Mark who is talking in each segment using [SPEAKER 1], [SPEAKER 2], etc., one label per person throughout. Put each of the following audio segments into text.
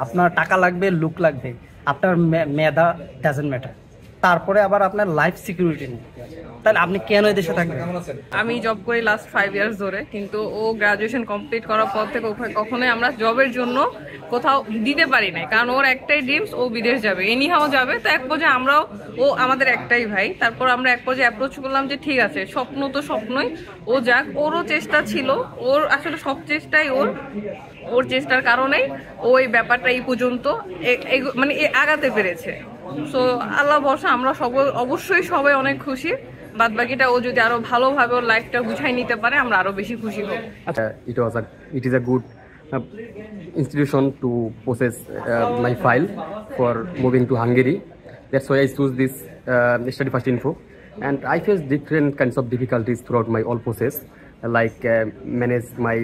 [SPEAKER 1] আপনার টাকা লাগবে, লুক লাগবে, আপনার মেধা ডাজেন্ট ম্যাটার। তারপরে আবার আপনার লাইফ সিকিউরিটি নেই, তাহলে আপনি কেন এই দেশে থাকবেন?
[SPEAKER 2] আমি জব করি লাস্ট 5 ইয়ার্স ধরে, কিন্তু ও গ্রাজুয়েশন কমপ্লিট করার পর থেকে ওখানে কখনোই আমরা জবের জন্য কোথাও দিতে পারি নাই, কারণ ওর একটাই ড্রিমস, ও বিদেশ যাবে, এনিহাও যাবে। তো এক পর্যায়ে আমরাও, ও আমাদের একটাই ভাই, তারপর আমরা এক পর্যায়ে অ্যাপ্রোচ করলাম যে ঠিক আছে, স্বপ্ন তো স্বপ্নই, ও যাক। ওরও চেষ্টা ছিল, ওর আসলে সব চেষ্টাই ওর চেষ্টার কারণেই ওই ব্যাপারটা এই পর্যন্ত মানে আগাতে পেরেছে। সো আল্লাহ ভরসা, আমরা অবশ্যই সবাই অনেক খুশি। বাদ বাকিটা ও যদি আরো ভালোভাবে ওর লাইফটা গুছাই নিতে পারে, আমরা আরো বেশি খুশি হব।
[SPEAKER 3] It is a good institution to process my file for moving to Hungary. That's why I choose this Study First Info, and I face different kinds of difficulties throughout my all process, like manage my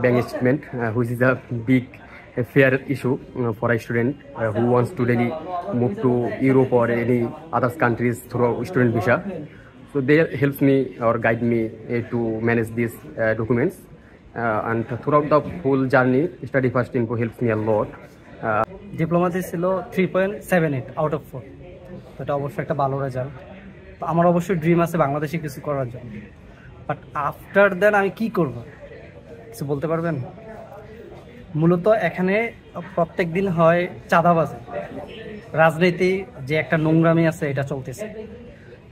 [SPEAKER 3] bank statement, which is a big fair issue for a student who wants to really move to Europe or any other countries through student visa. So they helps me or guide me to manage these documents, and throughout the whole journey, Study First Info helps me a lot.
[SPEAKER 1] ডিপ্লোমাতে ছিল 3.78 out of 4, তো এটা অবশ্যই একটা ভালো result. তো আমার অবশ্যই dream আছে বাংলাদেশে কিছু করার জন্য, বাট আফটার দেন আমি কি করব কিছু বলতে পারবেন? মূলত এখানে প্রত্যেক দিন হয় চাঁদাবাজি, রাজনীতি যে একটা নোংরামি আছে এটা চলতেছে।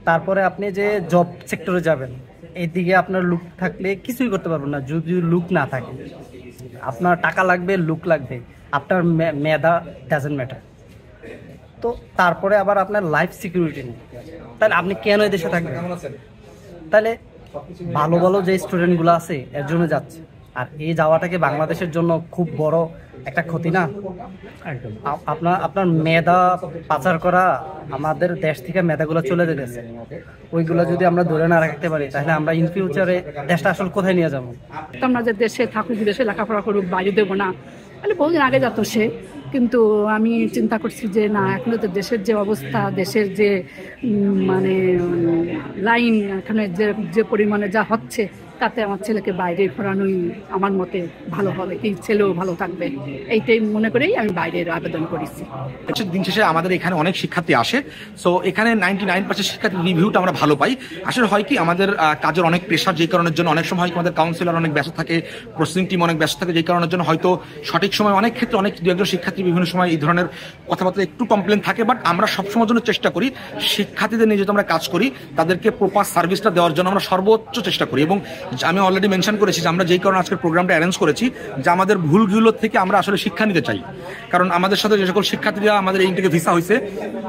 [SPEAKER 1] তারপরে আপনি যে জব সেক্টরে যাবেন, এইদিকে আপনার লুক থাকলে কিছুই করতে পারবেন না। যদি লুক না থাকে, আপনার টাকা লাগবে, লুক লাগবে, আপনার মেধা ডাজেন্ট ম্যাটার। তো তারপরে আবার আপনার লাইফ সিকিউরিটি নেই, তাহলে আপনি কেন এই দেশে থাকবেন? তাহলে ভালো ভালো যে স্টুডেন্টগুলো আছে এর জন্য যাচ্ছে, আর এই যাওয়াটাকে বাংলাদেশের জন্য খুব বড় একটা ক্ষতি না? একদম। আপনার মেধা পাচার করা, আমাদের দেশ থেকে মেধাগুলো চলে যেতেছে, ওইগুলো যদি আমরা ধরে না রাখতে পারি, তাহলে আমরা ইন ফিউচারে দেশটা আসলে কোথায় নিয়ে যাবো?
[SPEAKER 4] আমরা যে দেশে থাকুক, দেশে লেখাপড়া করুক, বাইরে দেবো না, মানে বহুদিন আগে যেত সে। কিন্তু আমি চিন্তা করছি যে না, এখনো তো দেশের যে অবস্থা, দেশের যে মানে লাইন, এখানে যে পরিমাণে যা হচ্ছে, তাতে আমার ছেলেকে বাইরে পড়ানোই আমার মতে ভালো হবে, এই ছেলেও ভালো থাকবে, এইটাই মনে করেই আমি বাইরের আবেদন করেছি।
[SPEAKER 5] দিন শেষে আমাদের এখানে অনেক শিক্ষার্থী আসে, সো এখানে 99% শিক্ষার্থী রিভিউটা আমরা ভালো পাই। আসলে হয় কি, আমাদের কাজের অনেক প্রেশার, যেই কারণের জন্য অনেক সময় আমাদের কাউন্সিলর অনেক ব্যস্ত থাকে, প্রসেসিং টিম অনেক ব্যস্ত থাকে, যেই কারণের জন্য হয়তো সঠিক সময় অনেক ক্ষেত্রে অনেক দু একজন শিক্ষার্থী বিভিন্ন সময় এই ধরনের কথাবার্তা একটু কমপ্লেন থাকে। বাট আমরা সবসময়ের জন্য চেষ্টা করি শিক্ষার্থীদের নিয়ে যেহেতু আমরা কাজ করি, তাদেরকে প্রপার সার্ভিসটা দেওয়ার জন্য আমরা সর্বোচ্চ চেষ্টা করি। এবং আমি অলরেডি মেনশন করেছি যে আমরা যেই কারণে আজকের প্রোগ্রামটা অ্যারেঞ্জ করেছি, যে আমাদের ভুলগুলো থেকে আমরা আসলে শিক্ষা নিতে চাই। কারণ আমাদের সাথে যে সকল শিক্ষার্থীরা আমাদের এই থেকে ভিসা হয়েছে,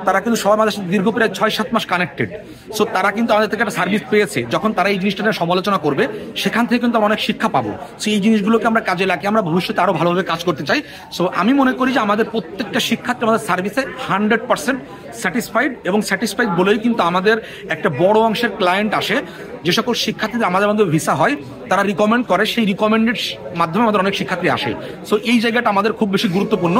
[SPEAKER 5] তারা কিন্তু সবাই আমাদের সাথে দীর্ঘ প্রায় 6-7 মাস কানেক্টেড। সো তারা কিন্তু আমাদের থেকে একটা সার্ভিস পেয়েছে। যখন তারা এই জিনিসটা নিয়ে সমালোচনা করবে, সেখান থেকে কিন্তু আমরা অনেক শিক্ষা পাবো। সো এই জিনিসগুলোকে আমরা কাজে লাগিয়ে আমরা ভবিষ্যতে আরো ভালোভাবে কাজ করতে চাই। সো আমি মনে করি যে আমাদের প্রত্যেকটা শিক্ষার্থী আমাদের সার্ভিসে 100% স্যাটিসফাইড, এবং স্যাটিসফাইড বলেই কিন্তু আমাদের একটা বড় অংশের ক্লায়েন্ট আসে। যে সকল শিক্ষার্থীদের আমাদের মধ্যে ভিসা হয়, তারা রিকমেন্ড করে, সেই রিকমেন্ডেড মাধ্যমে আমাদের অনেক শিক্ষার্থী আসে। সো এই জায়গাটা আমাদের খুব বেশি গুরুত্বপূর্ণ।